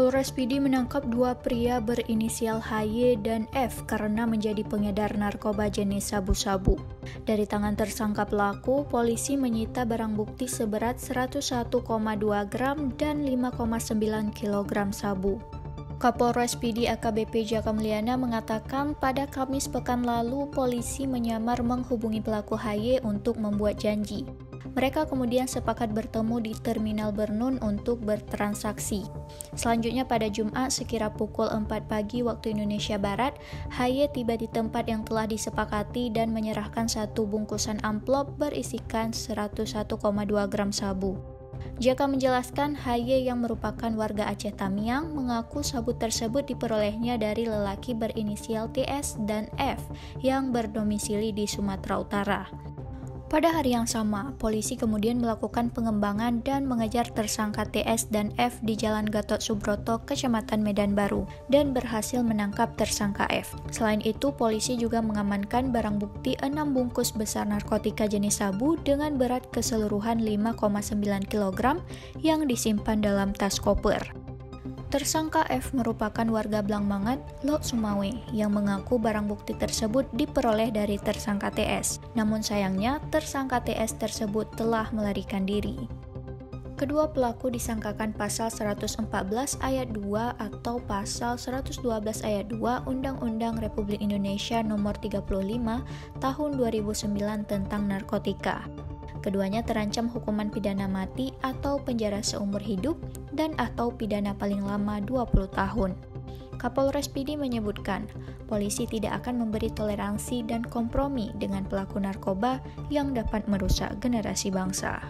Polres Pidi menangkap dua pria berinisial HY dan F karena menjadi pengedar narkoba jenis sabu-sabu. Dari tangan tersangka pelaku, polisi menyita barang bukti seberat 101,2 gram dan 5,9 kg sabu. Kapolres Pidi AKBP Jaka Mulyana mengatakan pada Kamis pekan lalu polisi menyamar menghubungi pelaku HY untuk membuat janji. Mereka kemudian sepakat bertemu di Terminal Bernun untuk bertransaksi. Selanjutnya pada Jumat sekira pukul 4 pagi waktu Indonesia Barat, HY tiba di tempat yang telah disepakati dan menyerahkan satu bungkusan amplop berisikan 101,2 gram sabu. Jaka menjelaskan HY yang merupakan warga Aceh Tamiang mengaku sabu tersebut diperolehnya dari lelaki berinisial TS dan F yang berdomisili di Sumatera Utara. Pada hari yang sama, polisi kemudian melakukan pengembangan dan mengejar tersangka TS dan F di Jalan Gatot Subroto, Kecamatan Medan Baru, dan berhasil menangkap tersangka F. Selain itu, polisi juga mengamankan barang bukti 6 bungkus besar narkotika jenis sabu dengan berat keseluruhan 5,9 kg yang disimpan dalam tas koper. Tersangka F merupakan warga Blangmangat, Lok Sumawe, yang mengaku barang bukti tersebut diperoleh dari tersangka TS. Namun sayangnya, tersangka TS tersebut telah melarikan diri. Kedua pelaku disangkakan pasal 114 ayat 2 atau pasal 112 ayat 2 Undang-Undang Republik Indonesia Nomor 35 Tahun 2009 tentang narkotika. Keduanya terancam hukuman pidana mati atau penjara seumur hidup dan atau pidana paling lama 20 tahun. Kapolres Pidi menyebutkan, polisi tidak akan memberi toleransi dan kompromi dengan pelaku narkoba yang dapat merusak generasi bangsa.